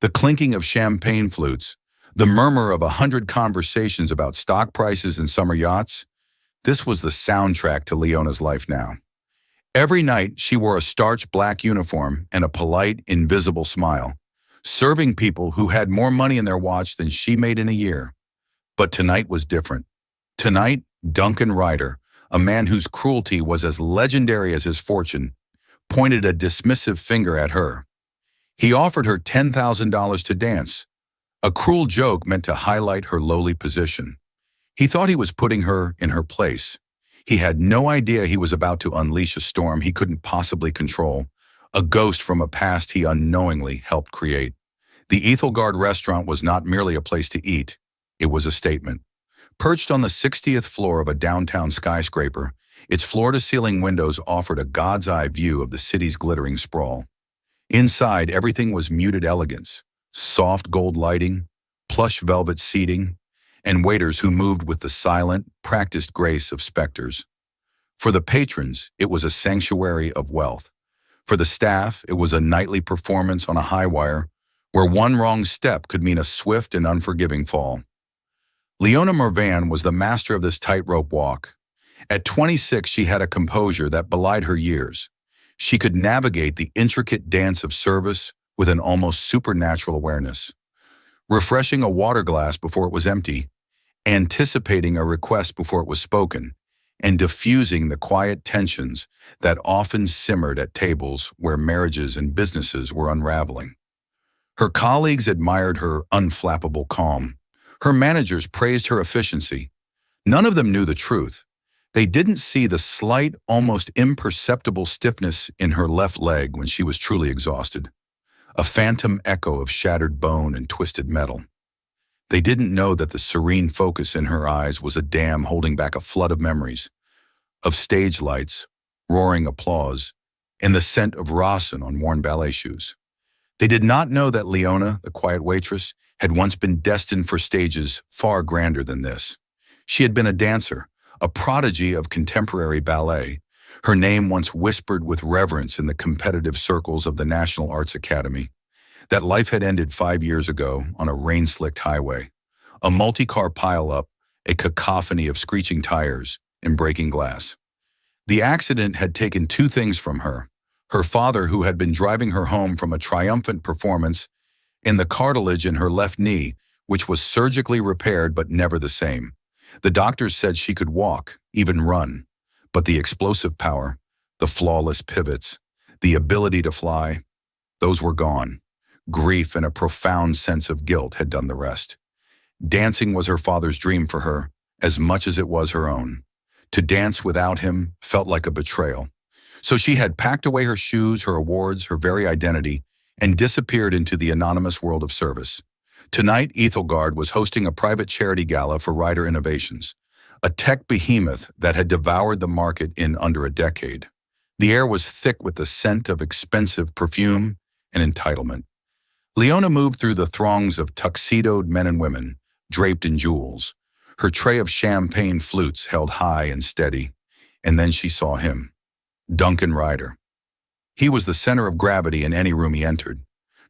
The clinking of champagne flutes, the murmur of 100 conversations about stock prices and summer yachts. This was the soundtrack to Leona's life now. Every night, she wore a starched black uniform and a polite, invisible smile, serving people who had more money in their watch than she made in a year. But tonight was different. Tonight, Duncan Ryder, a man whose cruelty was as legendary as his fortune, pointed a dismissive finger at her. He offered her $10,000 to dance, a cruel joke meant to highlight her lowly position. He thought he was putting her in her place. He had no idea he was about to unleash a storm he couldn't possibly control, a ghost from a past he unknowingly helped create. The Ethelgard restaurant was not merely a place to eat, it was a statement. Perched on the 60th floor of a downtown skyscraper, its floor-to-ceiling windows offered a god's-eye view of the city's glittering sprawl. Inside, everything was muted elegance, soft gold lighting, plush velvet seating, and waiters who moved with the silent, practiced grace of specters. For the patrons, it was a sanctuary of wealth. For the staff, it was a nightly performance on a high wire, where one wrong step could mean a swift and unforgiving fall. Leona Mervan was the master of this tightrope walk. At 26, she had a composure that belied her years. She could navigate the intricate dance of service with an almost supernatural awareness. Refreshing a water glass before it was empty, anticipating a request before it was spoken, and diffusing the quiet tensions that often simmered at tables where marriages and businesses were unraveling. Her colleagues admired her unflappable calm. Her managers praised her efficiency. None of them knew the truth. They didn't see the slight, almost imperceptible stiffness in her left leg when she was truly exhausted, a phantom echo of shattered bone and twisted metal. They didn't know that the serene focus in her eyes was a dam holding back a flood of memories, of stage lights, roaring applause, and the scent of rossin on worn ballet shoes. They did not know that Leona, the quiet waitress, had once been destined for stages far grander than this. She had been a dancer, a prodigy of contemporary ballet, her name once whispered with reverence in the competitive circles of the National Arts Academy. That life had ended 5 years ago on a rain-slicked highway, a multi-car pileup, a cacophony of screeching tires and breaking glass. The accident had taken two things from her: her father, who had been driving her home from a triumphant performance, and the cartilage in her left knee, which was surgically repaired but never the same. The doctors said she could walk, even run, but the explosive power, the flawless pivots, the ability to fly, those were gone. Grief and a profound sense of guilt had done the rest. Dancing was her father's dream for her, as much as it was her own. To dance without him felt like a betrayal. So she had packed away her shoes, her awards, her very identity, and disappeared into the anonymous world of service. Tonight, Ethelgard was hosting a private charity gala for Ryder Innovations, a tech behemoth that had devoured the market in under a decade. The air was thick with the scent of expensive perfume and entitlement. Leona moved through the throngs of tuxedoed men and women, draped in jewels, her tray of champagne flutes held high and steady, and then she saw him, Duncan Ryder. He was the center of gravity in any room he entered,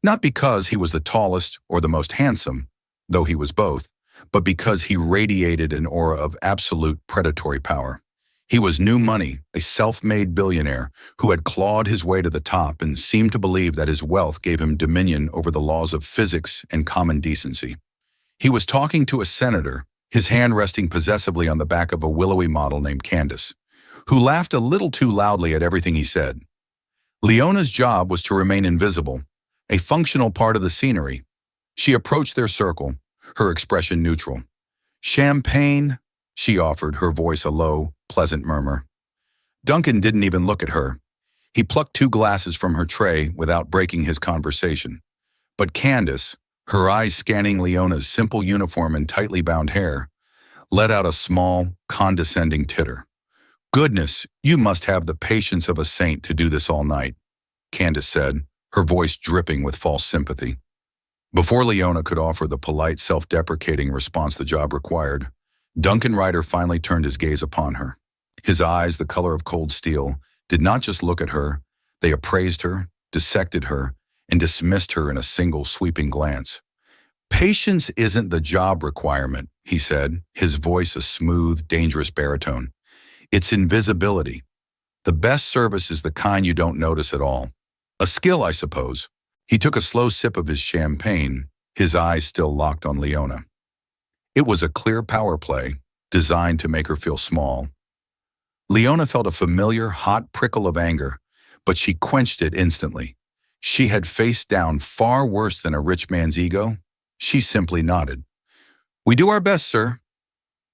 not because he was the tallest or the most handsome, though he was both, but because he radiated an aura of absolute predatory power. He was new money, a self-made billionaire who had clawed his way to the top and seemed to believe that his wealth gave him dominion over the laws of physics and common decency. He was talking to a senator, his hand resting possessively on the back of a willowy model named Candace, who laughed a little too loudly at everything he said. Leona's job was to remain invisible, a functional part of the scenery. She approached their circle, her expression neutral. "Champagne," she offered, her voice a low, pleasant murmur. Duncan didn't even look at her. He plucked 2 glasses from her tray without breaking his conversation. But Candace, her eyes scanning Leona's simple uniform and tightly bound hair, let out a small, condescending titter. "Goodness, you must have the patience of a saint to do this all night," Candace said, her voice dripping with false sympathy. Before Leona could offer the polite, self-deprecating response the job required, Duncan Ryder finally turned his gaze upon her. His eyes, the color of cold steel, did not just look at her, they appraised her, dissected her, and dismissed her in a single sweeping glance. Patience isn't the job requirement, he said, his voice a smooth, dangerous baritone. It's invisibility. The best service is the kind you don't notice at all. A skill, I suppose. He took a slow sip of his champagne, his eyes still locked on Leona. It was a clear power play, designed to make her feel small. Leona felt a familiar, hot prickle of anger, but she quenched it instantly. She had faced down far worse than a rich man's ego. She simply nodded. "We do our best, sir."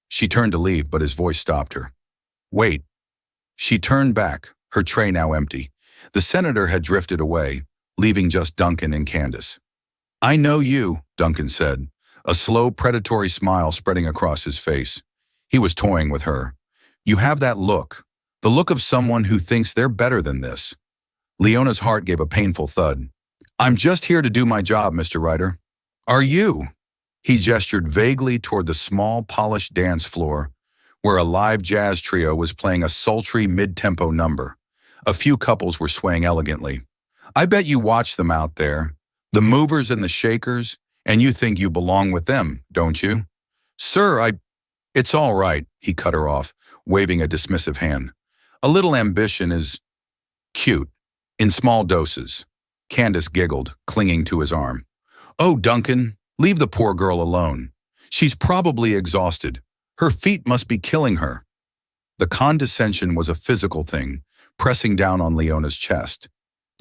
She turned to leave, but his voice stopped her. "Wait." She turned back, her tray now empty. The senator had drifted away, leaving just Duncan and Candace. "I know you," Duncan said, a slow, predatory smile spreading across his face. He was toying with her. "You have that look, the look of someone who thinks they're better than this." Leona's heart gave a painful thud. "I'm just here to do my job, Mr. Ryder." "Are you?" He gestured vaguely toward the small, polished dance floor, where a live jazz trio was playing a sultry mid-tempo number. A few couples were swaying elegantly. "I bet you watch them out there, the movers and the shakers, and you think you belong with them, don't you?" "Sir, It's all right," he cut her off, waving a dismissive hand. "A little ambition is cute, in small doses." Candace giggled, clinging to his arm. "Oh, Duncan, leave the poor girl alone. She's probably exhausted. Her feet must be killing her." The condescension was a physical thing, pressing down on Leona's chest.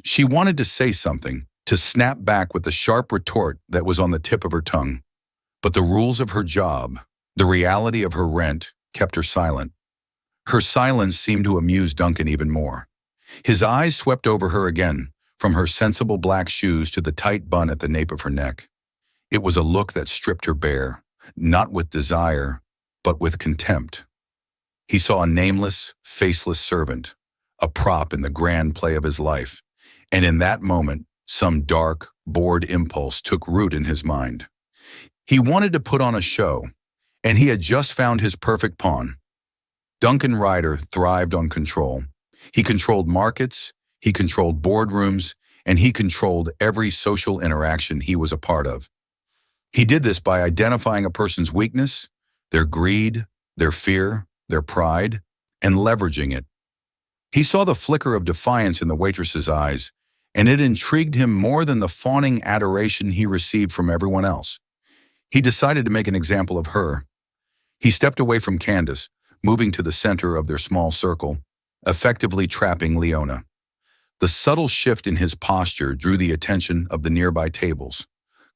She wanted to say something, to snap back with the sharp retort that was on the tip of her tongue. But the rules of her job, the reality of her rent, kept her silent. Her silence seemed to amuse Duncan even more. His eyes swept over her again, from her sensible black shoes to the tight bun at the nape of her neck. It was a look that stripped her bare, not with desire, but with contempt. He saw a nameless, faceless servant, a prop in the grand play of his life, and in that moment, some dark, bored impulse took root in his mind. He wanted to put on a show, and he had just found his perfect pawn. Duncan Ryder thrived on control. He controlled markets, he controlled boardrooms, and he controlled every social interaction he was a part of. He did this by identifying a person's weakness, their greed, their fear, their pride, and leveraging it. He saw the flicker of defiance in the waitress's eyes, and it intrigued him more than the fawning adoration he received from everyone else. He decided to make an example of her. He stepped away from Candace, moving to the center of their small circle, effectively trapping Leona. The subtle shift in his posture drew the attention of the nearby tables.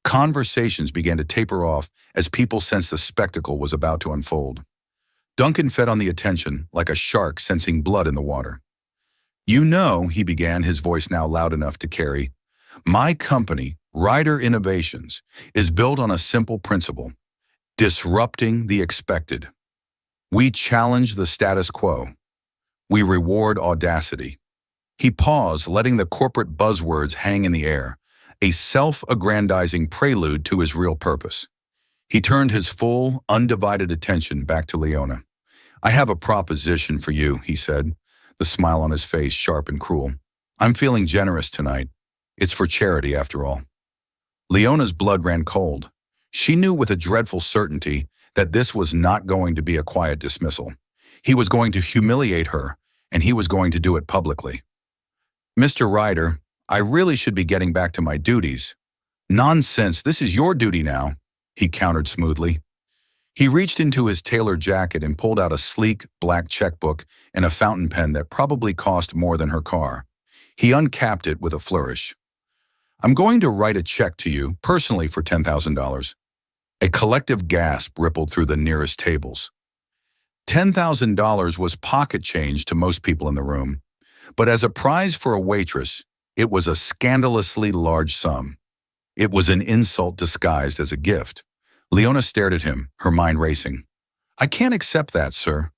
Conversations began to taper off as people sensed a spectacle was about to unfold. Duncan fed on the attention like a shark sensing blood in the water. "You know," he began, his voice now loud enough to carry, "my company, Ryder Innovations, is built on a simple principle: disrupting the expected. We challenge the status quo. We reward audacity." He paused, letting the corporate buzzwords hang in the air, a self-aggrandizing prelude to his real purpose. He turned his full, undivided attention back to Leona. "I have a proposition for you," he said, the smile on his face sharp and cruel. "I'm feeling generous tonight. It's for charity, after all." Leona's blood ran cold. She knew with a dreadful certainty that this was not going to be a quiet dismissal. He was going to humiliate her, and he was going to do it publicly. "Mr. Ryder, I really should be getting back to my duties." "Nonsense, this is your duty now," he countered smoothly. He reached into his tailored jacket and pulled out a sleek, black checkbook and a fountain pen that probably cost more than her car. He uncapped it with a flourish. "I'm going to write a check to you, personally, for $10,000. A collective gasp rippled through the nearest tables. $10,000 was pocket change to most people in the room, but as a prize for a waitress, it was a scandalously large sum. It was an insult disguised as a gift. Leona stared at him, her mind racing. "I can't accept that, sir."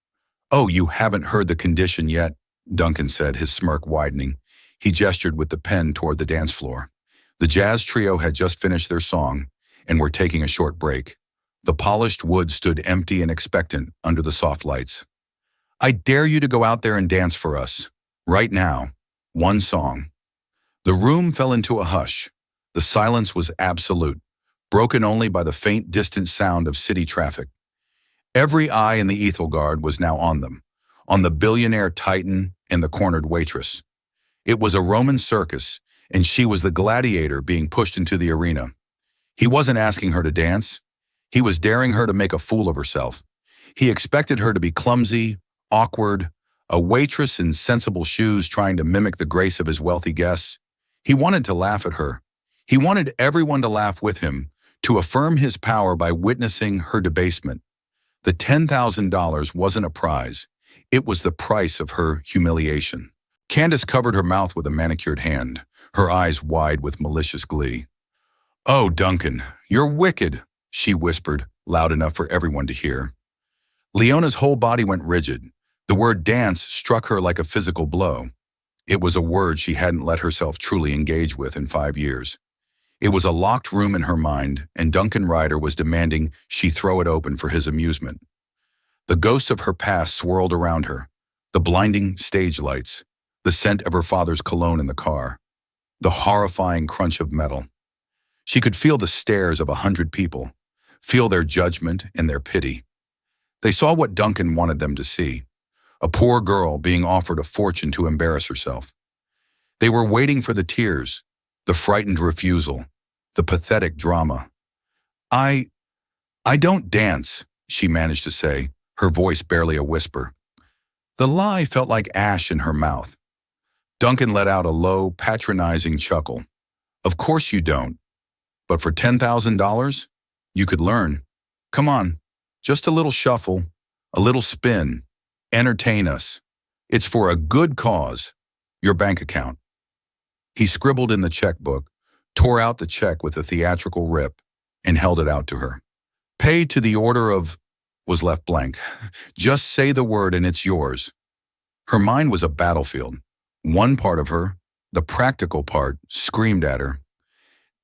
"Oh, you haven't heard the condition yet," Duncan said, his smirk widening. He gestured with the pen toward the dance floor. The jazz trio had just finished their song and were taking a short break. The polished wood stood empty and expectant under the soft lights. "I dare you to go out there and dance for us. Right now. One song." The room fell into a hush. The silence was absolute, broken only by the faint distant sound of city traffic. Every eye in the Ethelgard was now on them, on the billionaire titan and the cornered waitress. It was a Roman circus, and she was the gladiator being pushed into the arena. He wasn't asking her to dance. He was daring her to make a fool of herself. He expected her to be clumsy, awkward, a waitress in sensible shoes trying to mimic the grace of his wealthy guests. He wanted to laugh at her. He wanted everyone to laugh with him, to affirm his power by witnessing her debasement. The $10,000 wasn't a prize. It was the price of her humiliation. Candace covered her mouth with a manicured hand, her eyes wide with malicious glee. "Oh, Duncan, you're wicked," she whispered, loud enough for everyone to hear. Leona's whole body went rigid. The word dance struck her like a physical blow. It was a word she hadn't let herself truly engage with in 5 years. It was a locked room in her mind, and Duncan Ryder was demanding she throw it open for his amusement. The ghosts of her past swirled around her, the blinding stage lights, the scent of her father's cologne in the car, the horrifying crunch of metal. She could feel the stares of 100 people, feel their judgment and their pity. They saw what Duncan wanted them to see, a poor girl being offered a fortune to embarrass herself. They were waiting for the tears, the frightened refusal, the pathetic drama. I don't dance," she managed to say, her voice barely a whisper. The lie felt like ash in her mouth. Duncan let out a low, patronizing chuckle. "Of course you don't. But for $10,000, you could learn. Come on, just a little shuffle, a little spin. Entertain us. It's for a good cause. Your bank account." He scribbled in the checkbook, tore out the check with a theatrical rip, and held it out to her. "Pay to the order of," was left blank. "Just say the word and it's yours." Her mind was a battlefield. One part of her, the practical part, screamed at her.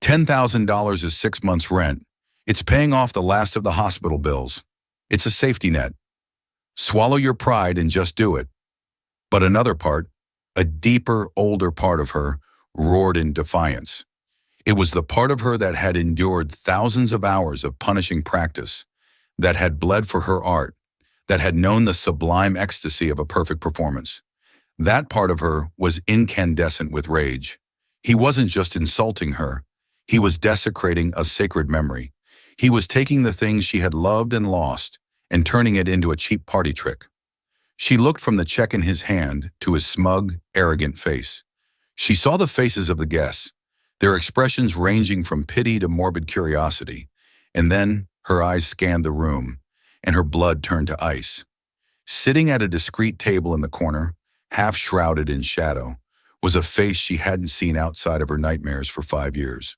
$10,000 is 6 months' rent. It's paying off the last of the hospital bills. It's a safety net. Swallow your pride and just do it. But another part, a deeper, older part of her, roared in defiance. It was the part of her that had endured thousands of hours of punishing practice, that had bled for her art, that had known the sublime ecstasy of a perfect performance. That part of her was incandescent with rage. He wasn't just insulting her. He was desecrating a sacred memory. He was taking the things she had loved and lost and turning it into a cheap party trick. She looked from the check in his hand to his smug, arrogant face. She saw the faces of the guests, their expressions ranging from pity to morbid curiosity, and then her eyes scanned the room, and her blood turned to ice. Sitting at a discreet table in the corner, half shrouded in shadow, was a face she hadn't seen outside of her nightmares for 5 years.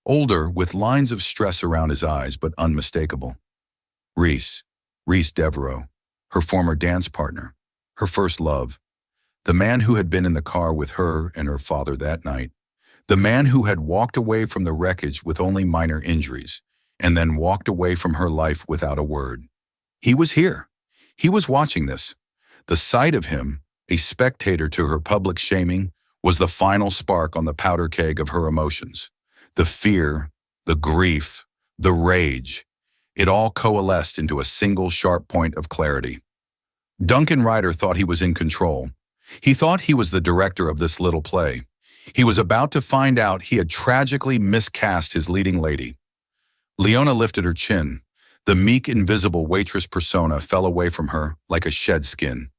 Older, with lines of stress around his eyes, but unmistakable. Reese Devereaux, her former dance partner, her first love, the man who had been in the car with her and her father that night, the man who had walked away from the wreckage with only minor injuries, and then walked away from her life without a word. He was here. He was watching this. The sight of him, a spectator to her public shaming, was the final spark on the powder keg of her emotions. The fear, the grief, the rage, it all coalesced into a single sharp point of clarity. Duncan Ryder thought he was in control. He thought he was the director of this little play. He was about to find out he had tragically miscast his leading lady. Leona lifted her chin. The meek, invisible waitress persona fell away from her like a shed skin.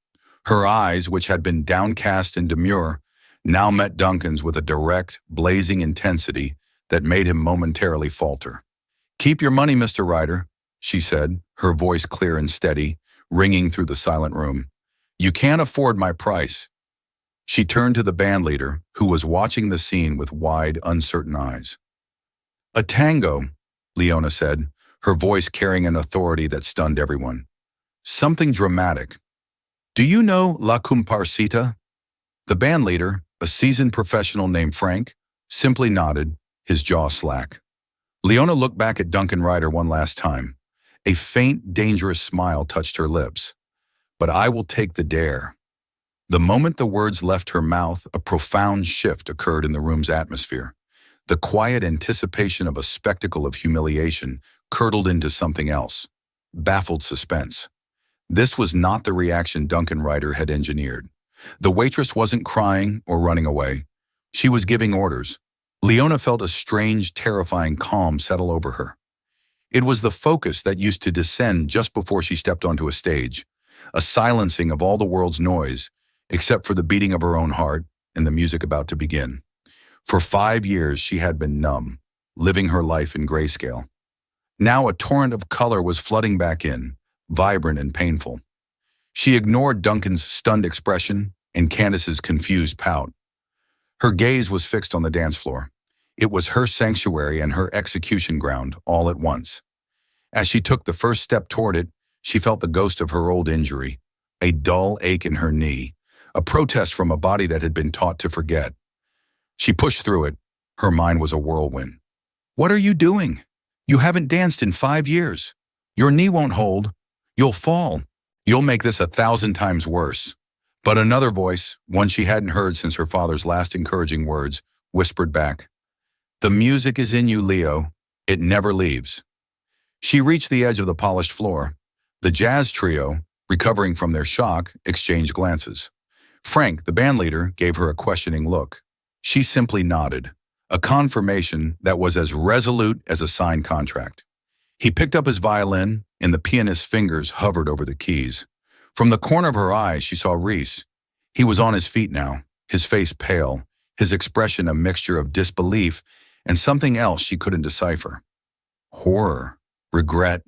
Her eyes, which had been downcast and demure, now met Duncan's with a direct, blazing intensity that made him momentarily falter. "Keep your money, Mr. Ryder," she said, her voice clear and steady, ringing through the silent room. "You can't afford my price." She turned to the bandleader, who was watching the scene with wide, uncertain eyes. "A tango," Leona said, her voice carrying an authority that stunned everyone. "Something dramatic. Do you know La Comparsita?" The bandleader, a seasoned professional named Frank, simply nodded, his jaw slack. Leona looked back at Duncan Ryder one last time. A faint, dangerous smile touched her lips. "But I will take the dare." The moment the words left her mouth, a profound shift occurred in the room's atmosphere. The quiet anticipation of a spectacle of humiliation curdled into something else, baffled suspense. This was not the reaction Duncan Ryder had engineered. The waitress wasn't crying or running away. She was giving orders. Leona felt a strange, terrifying calm settle over her. It was the focus that used to descend just before she stepped onto a stage, a silencing of all the world's noise, except for the beating of her own heart and the music about to begin. For 5 years, she had been numb, living her life in grayscale. Now a torrent of color was flooding back in, vibrant and painful. She ignored Duncan's stunned expression and Candace's confused pout. Her gaze was fixed on the dance floor. It was her sanctuary and her execution ground all at once. As she took the first step toward it, she felt the ghost of her old injury, a dull ache in her knee, a protest from a body that had been taught to forget. She pushed through it. Her mind was a whirlwind. "What are you doing? You haven't danced in 5 years. Your knee won't hold. You'll fall. You'll make this 1,000 times worse." But another voice, one she hadn't heard since her father's last encouraging words, whispered back, "The music is in you, Leo. It never leaves." She reached the edge of the polished floor. The jazz trio, recovering from their shock, exchanged glances. Frank, the bandleader, gave her a questioning look. She simply nodded, a confirmation that was as resolute as a signed contract. He picked up his violin, and the pianist's fingers hovered over the keys. From the corner of her eye, she saw Reese. He was on his feet now, his face pale, his expression a mixture of disbelief and something else she couldn't decipher. Horror, regret.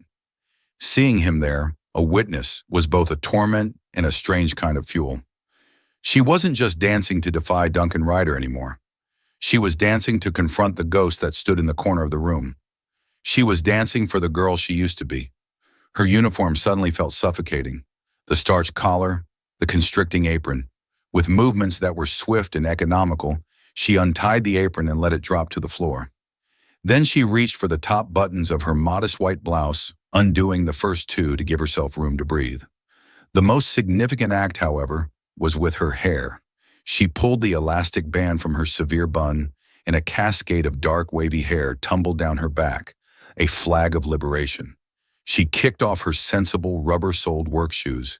Seeing him there, a witness, was both a torment and a strange kind of fuel. She wasn't just dancing to defy Duncan Ryder anymore. She was dancing to confront the ghost that stood in the corner of the room. She was dancing for the girl she used to be. Her uniform suddenly felt suffocating. The starched collar, the constricting apron. With movements that were swift and economical, she untied the apron and let it drop to the floor. Then she reached for the top buttons of her modest white blouse, undoing the first two to give herself room to breathe. The most significant act, however, was with her hair. She pulled the elastic band from her severe bun, and a cascade of dark, wavy hair tumbled down her back, a flag of liberation. She kicked off her sensible, rubber-soled work shoes.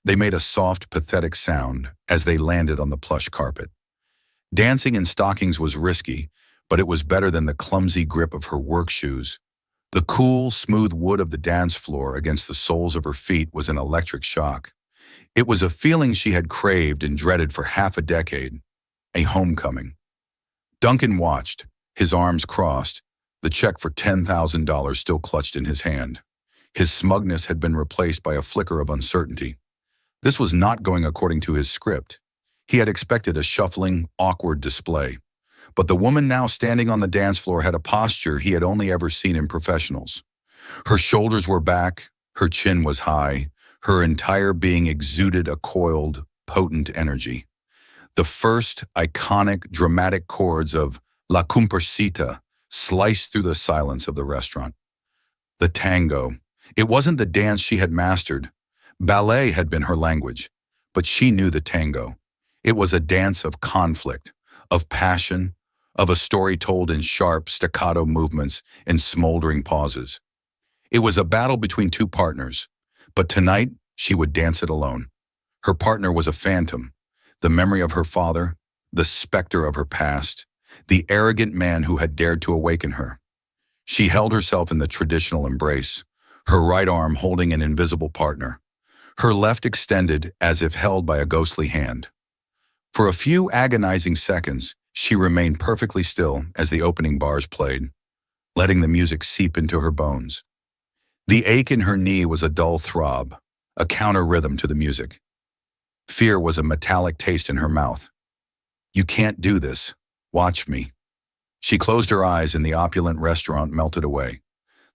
They made a soft, pathetic sound as they landed on the plush carpet. Dancing in stockings was risky, but it was better than the clumsy grip of her work shoes. The cool, smooth wood of the dance floor against the soles of her feet was an electric shock. It was a feeling she had craved and dreaded for half a decade, a homecoming. Duncan watched, his arms crossed, the check for $10,000 still clutched in his hand. His smugness had been replaced by a flicker of uncertainty. This was not going according to his script. He had expected a shuffling, awkward display. But the woman now standing on the dance floor had a posture he had only ever seen in professionals. Her shoulders were back, her chin was high, her entire being exuded a coiled, potent energy. The first iconic, dramatic chords of La Comparsita sliced through the silence of the restaurant. The tango. It wasn't the dance she had mastered. Ballet had been her language, but she knew the tango. It was a dance of conflict, of passion, of a story told in sharp, staccato movements and smoldering pauses. It was a battle between two partners, but tonight she would dance it alone. Her partner was a phantom, the memory of her father, the specter of her past, the arrogant man who had dared to awaken her. She held herself in the traditional embrace, her right arm holding an invisible partner, her left extended as if held by a ghostly hand. For a few agonizing seconds, she remained perfectly still as the opening bars played, letting the music seep into her bones. The ache in her knee was a dull throb, a counter-rhythm to the music. Fear was a metallic taste in her mouth. "You can't do this. Watch me." She closed her eyes and the opulent restaurant melted away.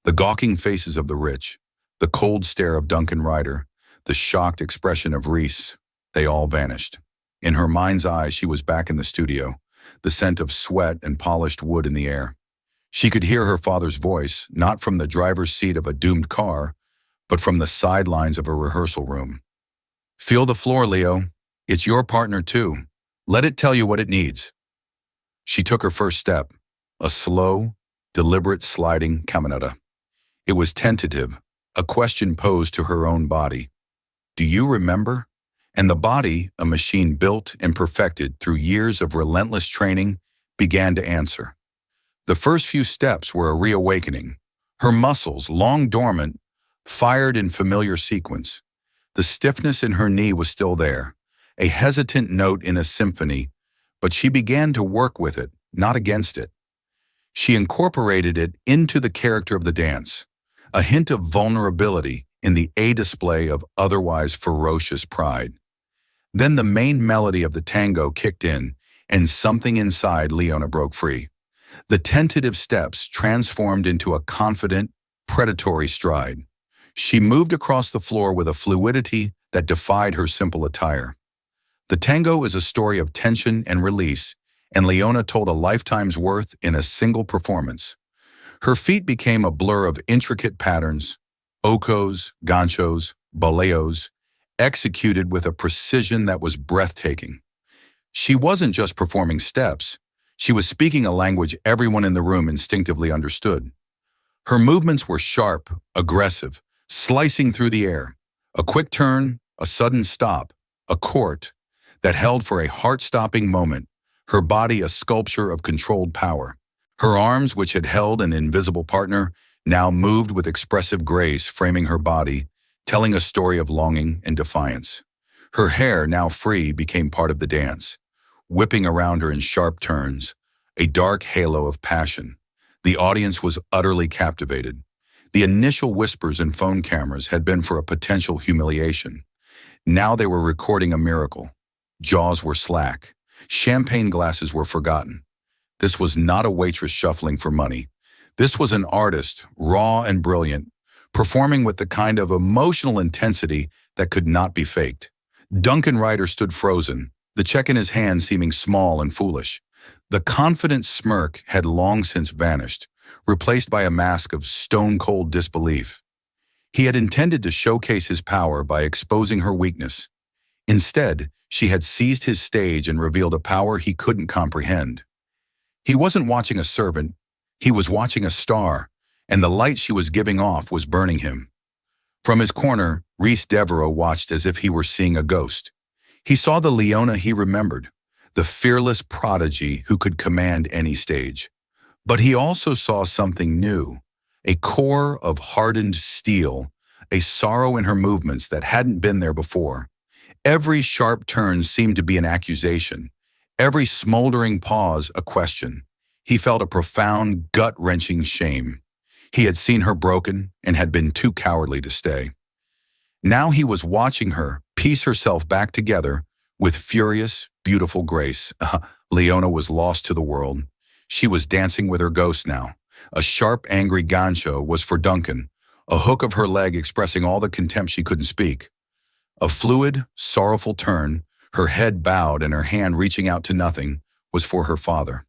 The gawking faces of the rich, the cold stare of Duncan Ryder, the shocked expression of Reese, they all vanished. In her mind's eye, she was back in the studio, the scent of sweat and polished wood in the air. She could hear her father's voice, not from the driver's seat of a doomed car, but from the sidelines of a rehearsal room. "Feel the floor, Leo. It's your partner too. Let it tell you what it needs." She took her first step, a slow, deliberate sliding caminata. It was tentative, a question posed to her own body. Do you remember? And the body, a machine built and perfected through years of relentless training, began to answer. The first few steps were a reawakening. Her muscles, long dormant, fired in familiar sequence. The stiffness in her knee was still there, a hesitant note in a symphony, but she began to work with it, not against it. She incorporated it into the character of the dance, a hint of vulnerability in the display of otherwise ferocious pride. Then the main melody of the tango kicked in, and something inside Leona broke free. The tentative steps transformed into a confident, predatory stride. She moved across the floor with a fluidity that defied her simple attire. The tango is a story of tension and release, and Leona told a lifetime's worth in a single performance. Her feet became a blur of intricate patterns, ocos, ganchos, boleos, executed with a precision that was breathtaking. She wasn't just performing steps, she was speaking a language everyone in the room instinctively understood. Her movements were sharp, aggressive, slicing through the air. A quick turn, a sudden stop, a court that held for a heart-stopping moment, her body a sculpture of controlled power. Her arms, which had held an invisible partner, now moved with expressive grace, framing her body, telling a story of longing and defiance. Her hair, now free, became part of the dance, whipping around her in sharp turns, a dark halo of passion. The audience was utterly captivated. The initial whispers and phone cameras had been for a potential humiliation. Now they were recording a miracle. Jaws were slack. Champagne glasses were forgotten. This was not a waitress shuffling for money. This was an artist, raw and brilliant, performing with the kind of emotional intensity that could not be faked. Duncan Ryder stood frozen, the check in his hand seeming small and foolish. The confident smirk had long since vanished, replaced by a mask of stone-cold disbelief. He had intended to showcase his power by exposing her weakness. Instead, she had seized his stage and revealed a power he couldn't comprehend. He wasn't watching a servant, he was watching a star, and the light she was giving off was burning him. From his corner, Rhys Devereaux watched as if he were seeing a ghost. He saw the Leona he remembered, the fearless prodigy who could command any stage. But he also saw something new, a core of hardened steel, a sorrow in her movements that hadn't been there before. Every sharp turn seemed to be an accusation, every smoldering pause a question. He felt a profound, gut-wrenching shame. He had seen her broken and had been too cowardly to stay. Now he was watching her piece herself back together with furious, beautiful grace. Leona was lost to the world. She was dancing with her ghost now. A sharp, angry gancho was for Duncan, a hook of her leg expressing all the contempt she couldn't speak. A fluid, sorrowful turn, her head bowed and her hand reaching out to nothing, was for her father.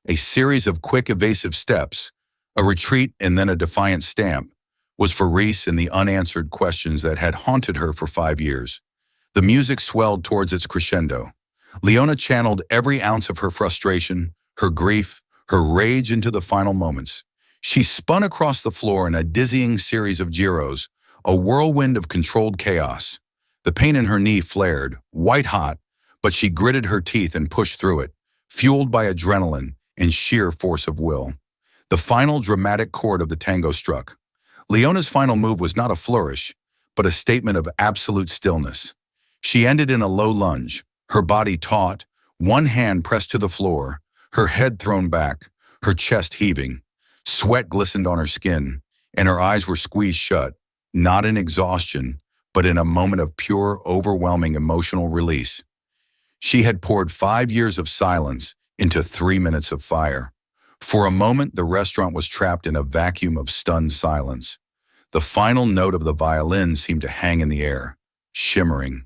A series of quick, evasive steps, a retreat and then a defiant stamp, was for Rhys and the unanswered questions that had haunted her for 5 years. The music swelled towards its crescendo. Leona channeled every ounce of her frustration, her grief, her rage into the final moments. She spun across the floor in a dizzying series of gyros, a whirlwind of controlled chaos. The pain in her knee flared, white-hot, but she gritted her teeth and pushed through it, fueled by adrenaline and sheer force of will. The final dramatic chord of the tango struck. Leona's final move was not a flourish, but a statement of absolute stillness. She ended in a low lunge, her body taut, one hand pressed to the floor, her head thrown back, her chest heaving. Sweat glistened on her skin, and her eyes were squeezed shut, not in exhaustion, but in a moment of pure, overwhelming emotional release. She had poured 5 years of silence into 3 minutes of fire. For a moment, the restaurant was trapped in a vacuum of stunned silence. The final note of the violin seemed to hang in the air, shimmering.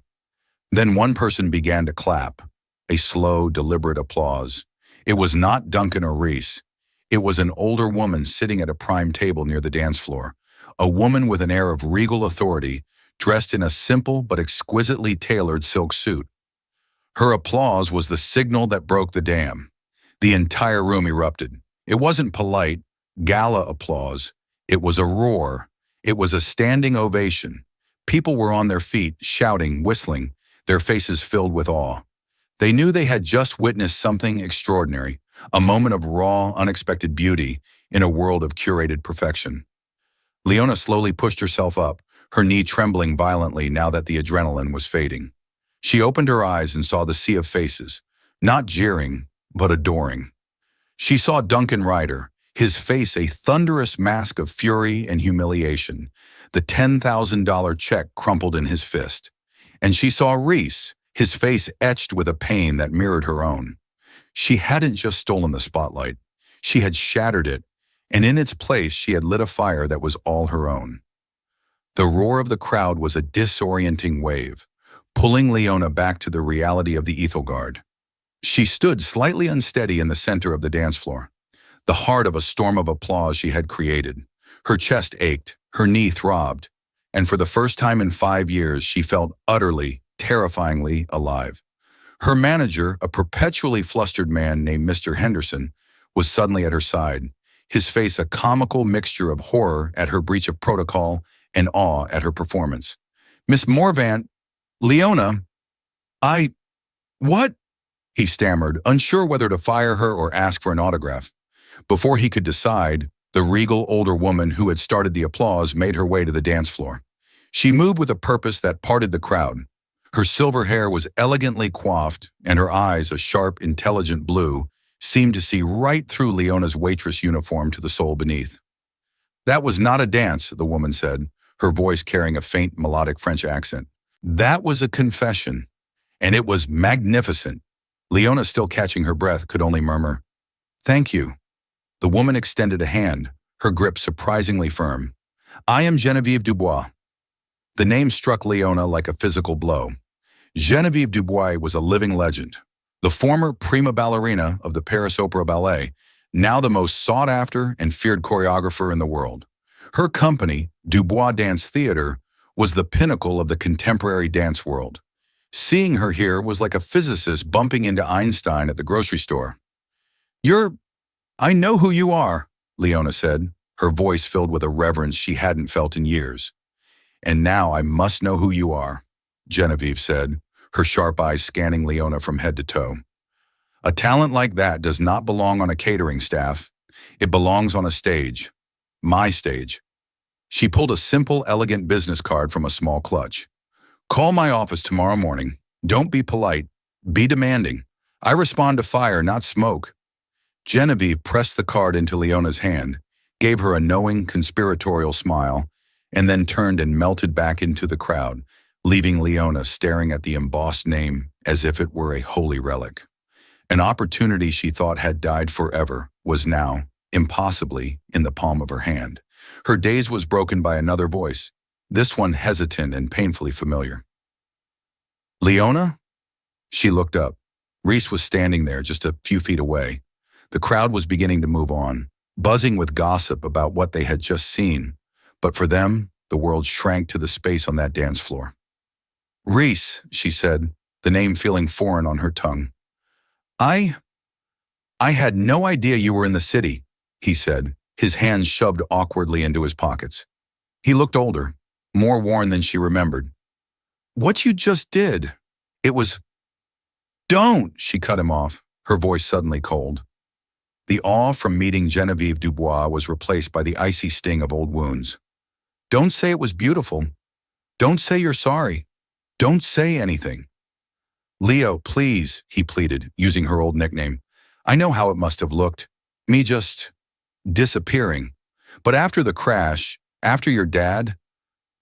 Then one person began to clap, a slow, deliberate applause. It was not Duncan or Rhys. It was an older woman sitting at a prime table near the dance floor, a woman with an air of regal authority, dressed in a simple but exquisitely tailored silk suit. Her applause was the signal that broke the dam. The entire room erupted. It wasn't polite, gala applause. It was a roar. It was a standing ovation. People were on their feet, shouting, whistling, their faces filled with awe. They knew they had just witnessed something extraordinary, a moment of raw, unexpected beauty in a world of curated perfection. Leona slowly pushed herself up, her knee trembling violently now that the adrenaline was fading. She opened her eyes and saw the sea of faces, not jeering, but adoring. She saw Duncan Ryder, his face a thunderous mask of fury and humiliation, the $10,000 check crumpled in his fist. And she saw Reese, his face etched with a pain that mirrored her own. She hadn't just stolen the spotlight. She had shattered it, and in its place she had lit a fire that was all her own. The roar of the crowd was a disorienting wave, pulling Leona back to the reality of the Ethelgard. She stood slightly unsteady in the center of the dance floor, the heart of a storm of applause she had created. Her chest ached, her knee throbbed, and for the first time in 5 years she felt utterly, terrifyingly alive. Her manager, a perpetually flustered man named Mr. Henderson, was suddenly at her side, his face a comical mixture of horror at her breach of protocol and awe at her performance. "Miss Morvant, Leona, what?" he stammered, unsure whether to fire her or ask for an autograph. Before he could decide, the regal older woman who had started the applause made her way to the dance floor. She moved with a purpose that parted the crowd. Her silver hair was elegantly coiffed, and her eyes, a sharp, intelligent blue, seemed to see right through Leona's waitress uniform to the soul beneath. "That was not a dance," the woman said, her voice carrying a faint melodic French accent. "That was a confession, and it was magnificent." Leona, still catching her breath, could only murmur, "Thank you." The woman extended a hand, her grip surprisingly firm. "I am Geneviève Dubois." The name struck Leona like a physical blow. Geneviève Dubois was a living legend, the former prima ballerina of the Paris Opera Ballet, now the most sought-after and feared choreographer in the world. Her company, Dubois Dance Theater, was the pinnacle of the contemporary dance world. Seeing her here was like a physicist bumping into Einstein at the grocery store. I know who you are," Leona said, her voice filled with a reverence she hadn't felt in years. "And now I must know who you are," Geneviève said, her sharp eyes scanning Leona from head to toe. "A talent like that does not belong on a catering staff. It belongs on a stage. My stage." She pulled a simple, elegant business card from a small clutch. "Call my office tomorrow morning. Don't be polite. Be demanding. I respond to fire, not smoke." Geneviève pressed the card into Leona's hand, gave her a knowing, conspiratorial smile, and then turned and melted back into the crowd, leaving Leona staring at the embossed name as if it were a holy relic. An opportunity she thought had died forever was now, impossibly, in the palm of her hand. Her daze was broken by another voice, this one hesitant and painfully familiar. "Leona?" She looked up. Reese was standing there just a few feet away. The crowd was beginning to move on, buzzing with gossip about what they had just seen, but for them, the world shrank to the space on that dance floor. "Reese," she said, the name feeling foreign on her tongue. I had no idea you were in the city," he said, his hands shoved awkwardly into his pockets. He looked older, more worn than she remembered. "What you just did, it was—" "Don't!" she cut him off, her voice suddenly cold. The awe from meeting Geneviève Dubois was replaced by the icy sting of old wounds. "Don't say it was beautiful. Don't say you're sorry. Don't say anything." "Leo, please," he pleaded, using her old nickname. "I know how it must have looked. Me just disappearing. But after the crash, after your dad,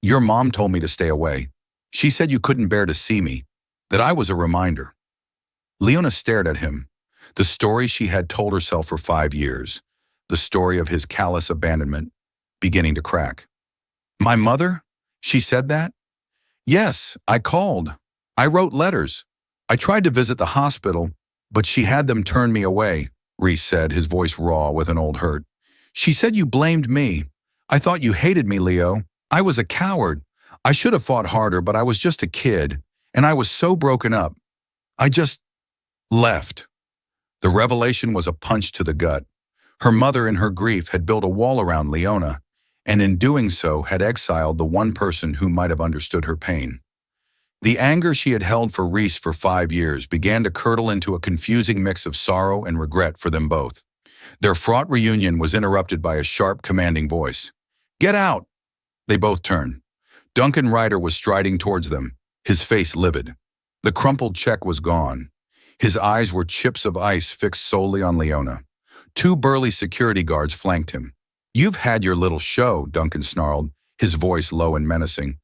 your mom told me to stay away. She said you couldn't bear to see me, that I was a reminder." Leona stared at him. The story she had told herself for 5 years, the story of his callous abandonment, beginning to crack. "My mother? She said that?" "Yes, I called. I wrote letters. I tried to visit the hospital, but she had them turn me away," Reese said, his voice raw with an old hurt. "She said you blamed me. I thought you hated me, Leo. I was a coward. I should have fought harder, but I was just a kid, and I was so broken up. I just left." The revelation was a punch to the gut. Her mother, in her grief, had built a wall around Leona, and in doing so had exiled the one person who might have understood her pain. The anger she had held for Reese for 5 years began to curdle into a confusing mix of sorrow and regret for them both. Their fraught reunion was interrupted by a sharp, commanding voice. "Get out!" They both turned. Duncan Ryder was striding towards them, his face livid. The crumpled check was gone. His eyes were chips of ice fixed solely on Leona. Two burly security guards flanked him. "You've had your little show," Duncan snarled, his voice low and menacing.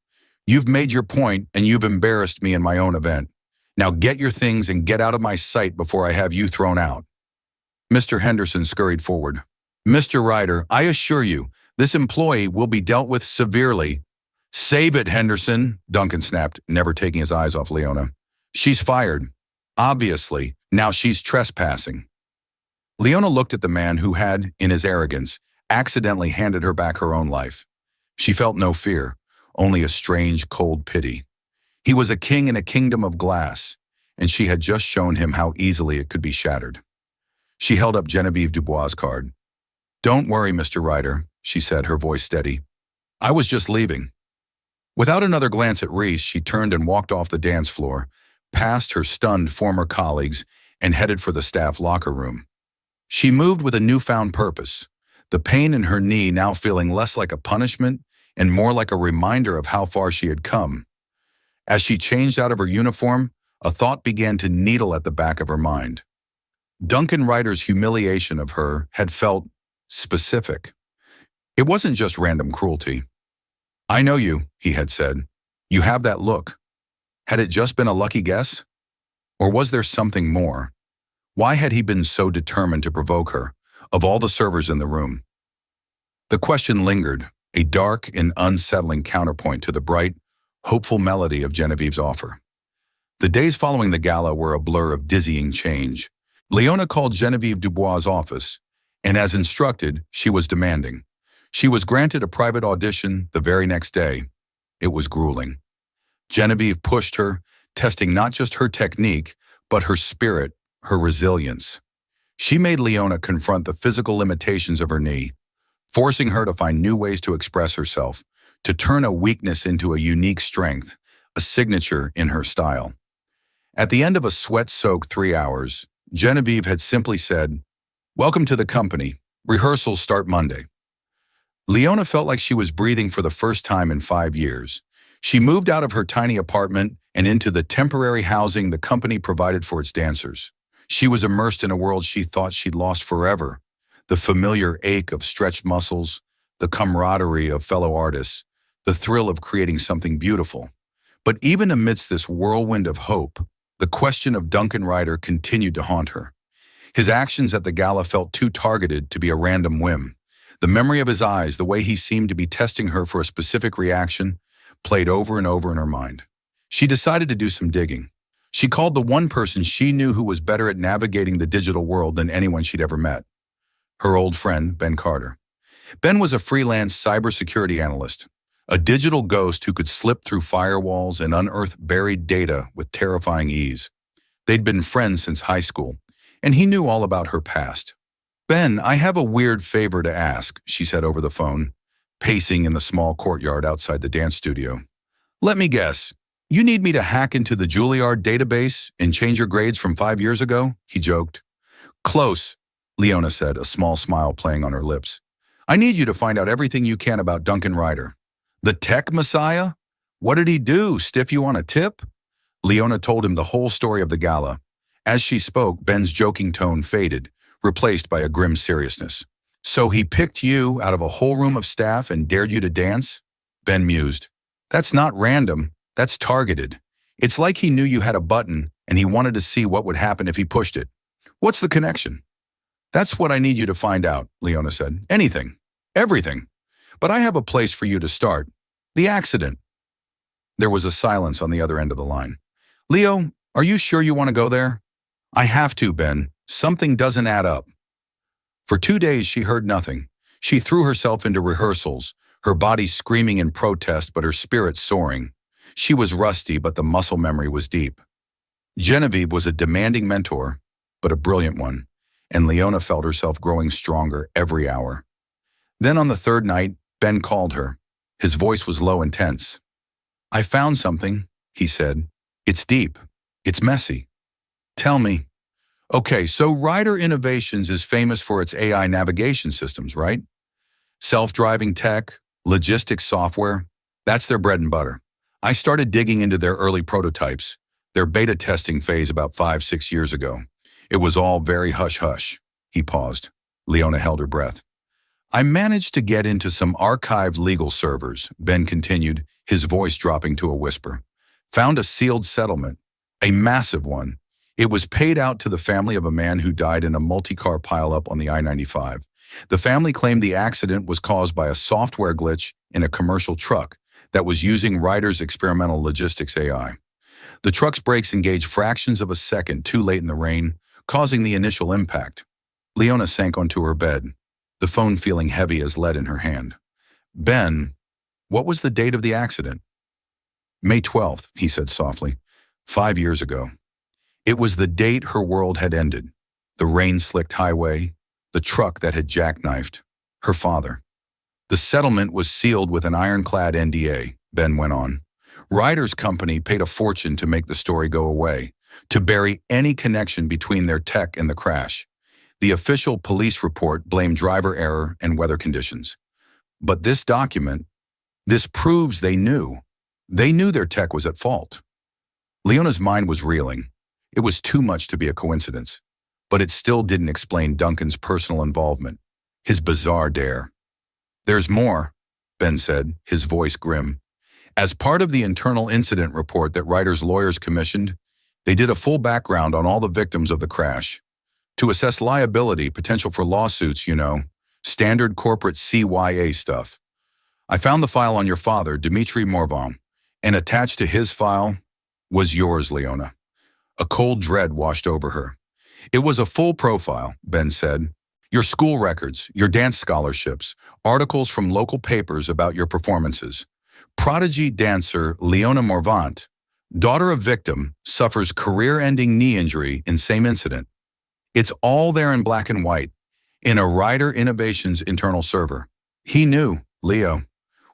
"You've made your point, and you've embarrassed me in my own event. Now get your things and get out of my sight before I have you thrown out." Mr. Henderson scurried forward. "Mr. Ryder, I assure you, this employee will be dealt with severely." "Save it, Henderson," Duncan snapped, never taking his eyes off Leona. "She's fired. Obviously, now she's trespassing." Leona looked at the man who had, in his arrogance, accidentally handed her back her own life. She felt no fear, only a strange, cold pity. He was a king in a kingdom of glass, and she had just shown him how easily it could be shattered. She held up Genevieve Dubois' card. "Don't worry, Mr. Ryder," she said, her voice steady. "I was just leaving." Without another glance at Reese, she turned and walked off the dance floor, past her stunned former colleagues, and headed for the staff locker room. She moved with a newfound purpose, the pain in her knee now feeling less like a punishment and more like a reminder of how far she had come. As she changed out of her uniform, a thought began to needle at the back of her mind. Duncan Ryder's humiliation of her had felt specific. It wasn't just random cruelty. "I know you," he had said. "You have that look." Had it just been a lucky guess? Or was there something more? Why had he been so determined to provoke her, of all the servers in the room? The question lingered, a dark and unsettling counterpoint to the bright, hopeful melody of Genevieve's offer. The days following the gala were a blur of dizzying change. Leona called Genevieve Dubois' office, and as instructed, she was demanding. She was granted a private audition the very next day. It was grueling. Genevieve pushed her, testing not just her technique, but her spirit, her resilience. She made Leona confront the physical limitations of her knee, forcing her to find new ways to express herself, to turn a weakness into a unique strength, a signature in her style. At the end of a sweat-soaked 3 hours, Genevieve had simply said, "Welcome to the company. Rehearsals start Monday." Leona felt like she was breathing for the first time in 5 years. She moved out of her tiny apartment and into the temporary housing the company provided for its dancers. She was immersed in a world she thought she'd lost forever. The familiar ache of stretched muscles, the camaraderie of fellow artists, the thrill of creating something beautiful. But even amidst this whirlwind of hope, the question of Duncan Ryder continued to haunt her. His actions at the gala felt too targeted to be a random whim. The memory of his eyes, the way he seemed to be testing her for a specific reaction, played over and over in her mind. She decided to do some digging. She called the one person she knew who was better at navigating the digital world than anyone she'd ever met. Her old friend, Ben Carter. Ben was a freelance cybersecurity analyst, a digital ghost who could slip through firewalls and unearth buried data with terrifying ease. They'd been friends since high school, and he knew all about her past. "Ben, I have a weird favor to ask," she said over the phone, pacing in the small courtyard outside the dance studio. "Let me guess. You need me to hack into the Juilliard database and change your grades from 5 years ago?" he joked. "Close," Leona said, a small smile playing on her lips. "I need you to find out everything you can about Duncan Ryder." "The tech messiah? What did he do, stiff you on a tip?" Leona told him the whole story of the gala. As she spoke, Ben's joking tone faded, replaced by a grim seriousness. "So he picked you out of a whole room of staff and dared you to dance?" Ben mused. "That's not random, that's targeted. It's like he knew you had a button and he wanted to see what would happen if he pushed it. What's the connection?" "That's what I need you to find out," Leona said. "Anything. Everything. But I have a place for you to start. The accident." There was a silence on the other end of the line. "Leo, are you sure you want to go there?" "I have to, Ben. Something doesn't add up." For 2 days she heard nothing. She threw herself into rehearsals, her body screaming in protest but her spirit soaring. She was rusty, but the muscle memory was deep. Genevieve was a demanding mentor, but a brilliant one. and Leona felt herself growing stronger every hour. Then on the third night, Ben called her. His voice was low and tense. "I found something," he said. "It's deep. It's messy. Tell me." Okay, so Ryder Innovations is famous for its AI navigation systems, right? Self-driving tech, logistics software, that's their bread and butter. I started digging into their early prototypes, their beta testing phase about 5, 6 years ago. It was all very hush-hush. He paused. Leona held her breath. "I managed to get into some archived legal servers," Ben continued, his voice dropping to a whisper. "Found a sealed settlement, a massive one. It was paid out to the family of a man who died in a multi-car pileup on the I-95. The family claimed the accident was caused by a software glitch in a commercial truck that was using Ryder's experimental logistics AI. The truck's brakes engaged fractions of a second too late in the rain, causing the initial impact." Leona sank onto her bed, the phone feeling heavy as lead in her hand. "Ben, what was the date of the accident?" "May 12th, he said softly. 5 years ago. It was the date her world had ended. The rain-slicked highway, the truck that had jackknifed. Her father. The settlement was sealed with an ironclad NDA," Ben went on. "Ryder's company paid a fortune to make the story go away, to bury any connection between their tech and the crash. The official police report blamed driver error and weather conditions. But this document, this proves they knew. They knew their tech was at fault." Leona's mind was reeling. It was too much to be a coincidence. But it still didn't explain Duncan's personal involvement, his bizarre dare. "There's more," Ben said, his voice grim. "As part of the internal incident report that Ryder's lawyers commissioned, they did a full background on all the victims of the crash. To assess liability, potential for lawsuits, standard corporate CYA stuff. I found the file on your father, Dmitry Morvan, and attached to his file was yours, Leona." A cold dread washed over her. "It was a full profile," Ben said. "Your school records, your dance scholarships, articles from local papers about your performances. Prodigy dancer Leona Morvant, daughter of victim, suffers career-ending knee injury in same incident. It's all there in black and white, in a Ryder Innovations internal server. He knew, Leo.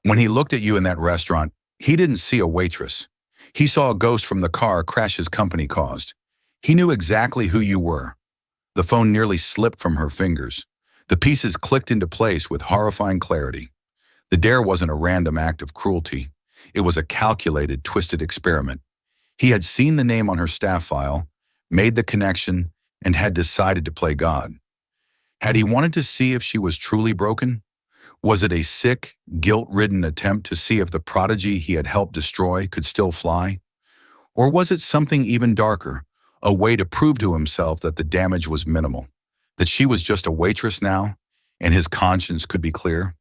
When he looked at you in that restaurant, he didn't see a waitress. He saw a ghost from the car crash his company caused. He knew exactly who you were." The phone nearly slipped from her fingers. The pieces clicked into place with horrifying clarity. The dare wasn't a random act of cruelty. It was a calculated, twisted experiment. He had seen the name on her staff file, made the connection, and had decided to play God. Had he wanted to see if she was truly broken? Was it a sick, guilt-ridden attempt to see if the prodigy he had helped destroy could still fly? Or was it something even darker, a way to prove to himself that the damage was minimal, that she was just a waitress now, and his conscience could be clear?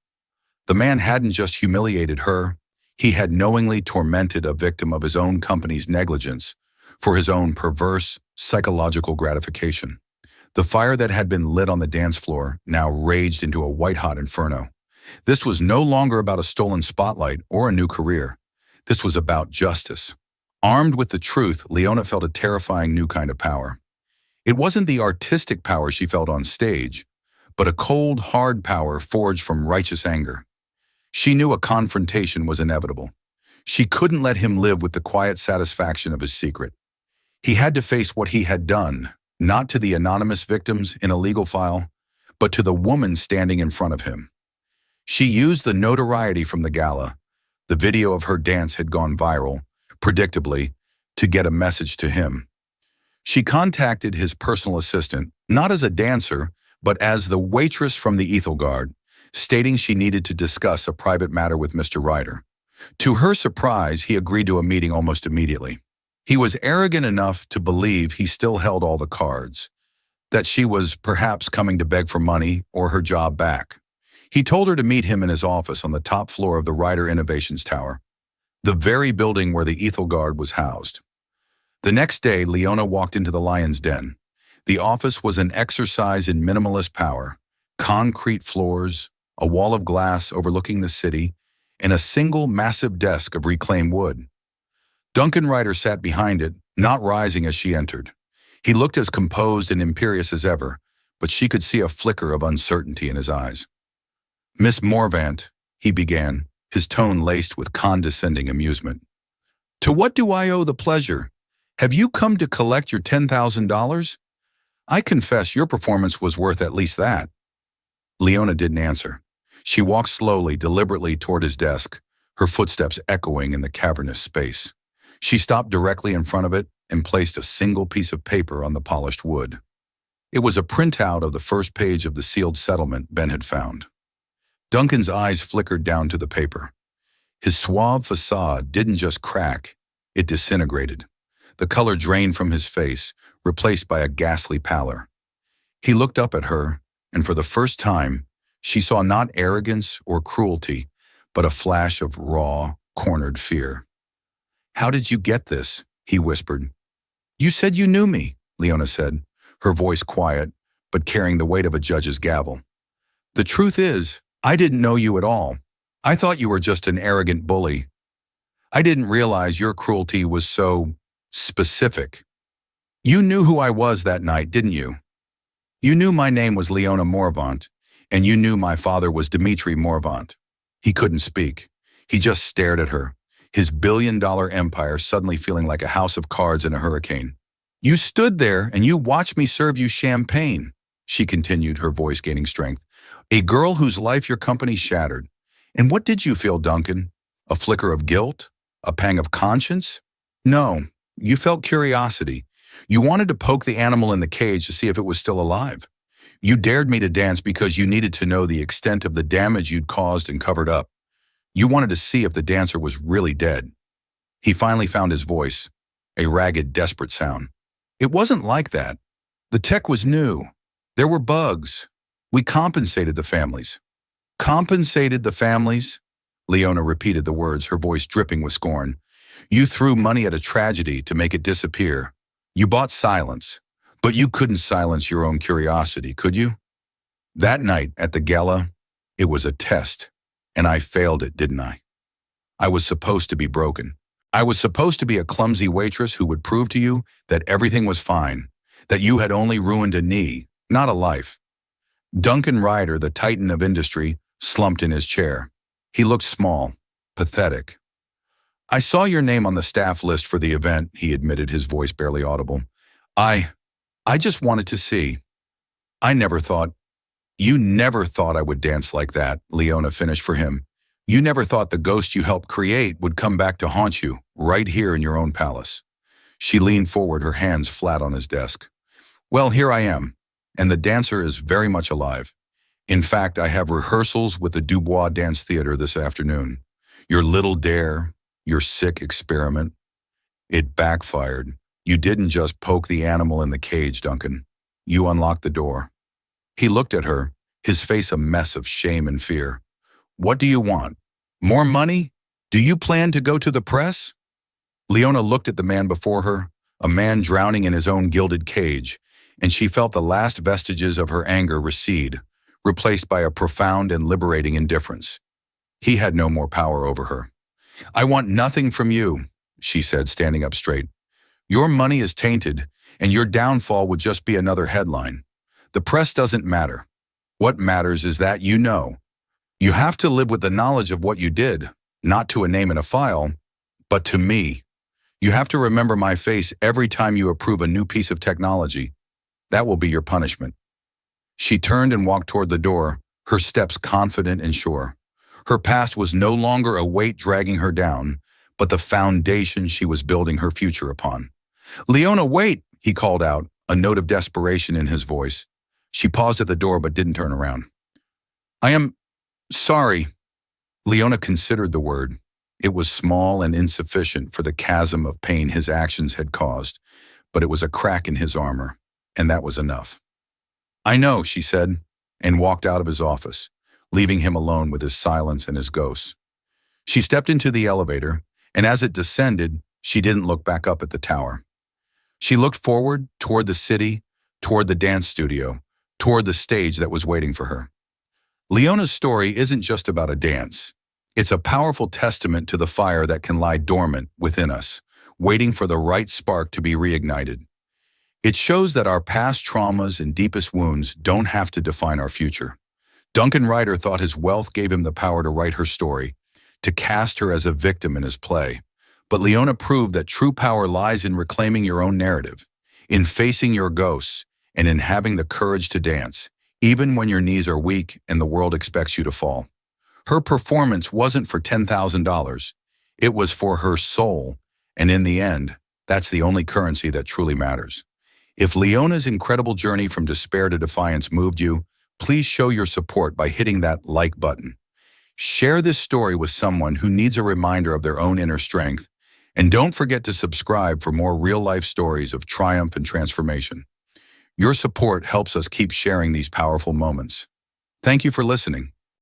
The man hadn't just humiliated her, he had knowingly tormented a victim of his own company's negligence for his own perverse, psychological gratification. The fire that had been lit on the dance floor now raged into a white-hot inferno. This was no longer about a stolen spotlight or a new career. This was about justice. Armed with the truth, Leona felt a terrifying new kind of power. It wasn't the artistic power she felt on stage, but a cold, hard power forged from righteous anger. She knew a confrontation was inevitable. She couldn't let him live with the quiet satisfaction of his secret. He had to face what he had done, not to the anonymous victims in a legal file, but to the woman standing in front of him. She used the notoriety from the gala. The video of her dance had gone viral, predictably, to get a message to him. She contacted his personal assistant, not as a dancer, but as the waitress from the Ethelgard, stating she needed to discuss a private matter with Mr. Ryder. To her surprise, he agreed to a meeting almost immediately. He was arrogant enough to believe he still held all the cards, that she was perhaps coming to beg for money or her job back. He told her to meet him in his office on the top floor of the Ryder Innovations Tower, the very building where the Ethelgard was housed. The next day, Leona walked into the lion's den. The office was an exercise in minimalist power, concrete floors, a wall of glass overlooking the city, and a single massive desk of reclaimed wood. Duncan Ryder sat behind it, not rising as she entered. He looked as composed and imperious as ever, but she could see a flicker of uncertainty in his eyes. "Miss Morvant," he began, his tone laced with condescending amusement. "To what do I owe the pleasure? Have you come to collect your $10,000? I confess your performance was worth at least that." Leona didn't answer. She walked slowly, deliberately toward his desk, her footsteps echoing in the cavernous space. She stopped directly in front of it and placed a single piece of paper on the polished wood. It was a printout of the first page of the sealed settlement Ben had found. Duncan's eyes flickered down to the paper. His suave facade didn't just crack, it disintegrated. The color drained from his face, replaced by a ghastly pallor. He looked up at her, and for the first time, she saw not arrogance or cruelty, but a flash of raw, cornered fear. "How did you get this?" he whispered. "You said you knew me," Leona said, her voice quiet, but carrying the weight of a judge's gavel. "The truth is, I didn't know you at all. I thought you were just an arrogant bully. I didn't realize your cruelty was so specific. You knew who I was that night, didn't you? You knew my name was Leona Morvant, and you knew my father was Dmitri Morvant." He couldn't speak. He just stared at her, his billion-dollar empire suddenly feeling like a house of cards in a hurricane. "You stood there and you watched me serve you champagne," she continued, her voice gaining strength. "A girl whose life your company shattered. And what did you feel, Duncan? A flicker of guilt? A pang of conscience? No, you felt curiosity. You wanted to poke the animal in the cage to see if it was still alive. You dared me to dance because you needed to know the extent of the damage you'd caused and covered up. You wanted to see if the dancer was really dead." He finally found his voice, a ragged, desperate sound. "It wasn't like that. The tech was new. There were bugs. We compensated the families." "Compensated the families?" Leona repeated the words, her voice dripping with scorn. "You threw money at a tragedy to make it disappear. You bought silence, but you couldn't silence your own curiosity, could you? That night at the gala, it was a test, and I failed it, didn't I? I was supposed to be broken. I was supposed to be a clumsy waitress who would prove to you that everything was fine, that you had only ruined a knee, not a life." Duncan Ryder, the titan of industry, slumped in his chair. He looked small, pathetic. "I saw your name on the staff list for the event," he admitted, his voice barely audible. I just wanted to see. You never thought I would dance like that," Leona finished for him. "You never thought the ghost you helped create would come back to haunt you, right here in your own palace." She leaned forward, her hands flat on his desk. "Well, here I am, and the dancer is very much alive. In fact, I have rehearsals with the Dubois Dance Theater this afternoon. Your little dare, your sick experiment. It backfired. You didn't just poke the animal in the cage, Duncan. You unlocked the door." He looked at her, his face a mess of shame and fear. "What do you want? More money? Do you plan to go to the press?" Leona looked at the man before her, a man drowning in his own gilded cage, and she felt the last vestiges of her anger recede, replaced by a profound and liberating indifference. He had no more power over her. "I want nothing from you," she said, standing up straight. "Your money is tainted, and your downfall would just be another headline. The press doesn't matter. What matters is that you know. You have to live with the knowledge of what you did, not to a name in a file, but to me. You have to remember my face every time you approve a new piece of technology. That will be your punishment." She turned and walked toward the door, her steps confident and sure. Her past was no longer a weight dragging her down, but the foundation she was building her future upon. "Leona, wait!" he called out, a note of desperation in his voice. She paused at the door but didn't turn around. "I am sorry." Leona considered the word. It was small and insufficient for the chasm of pain his actions had caused, but it was a crack in his armor, and that was enough. "I know," she said, and walked out of his office, leaving him alone with his silence and his ghosts. She stepped into the elevator, and as it descended, she didn't look back up at the tower. She looked forward, toward the city, toward the dance studio, toward the stage that was waiting for her. Leona's story isn't just about a dance. It's a powerful testament to the fire that can lie dormant within us, waiting for the right spark to be reignited. It shows that our past traumas and deepest wounds don't have to define our future. Duncan Ryder thought his wealth gave him the power to write her story, to cast her as a victim in his play. But Leona proved that true power lies in reclaiming your own narrative, in facing your ghosts, and in having the courage to dance, even when your knees are weak and the world expects you to fall. Her performance wasn't for $10,000. It was for her soul, and in the end, that's the only currency that truly matters. If Leona's incredible journey from despair to defiance moved you, please show your support by hitting that like button. Share this story with someone who needs a reminder of their own inner strength, and don't forget to subscribe for more real-life stories of triumph and transformation. Your support helps us keep sharing these powerful moments. Thank you for listening.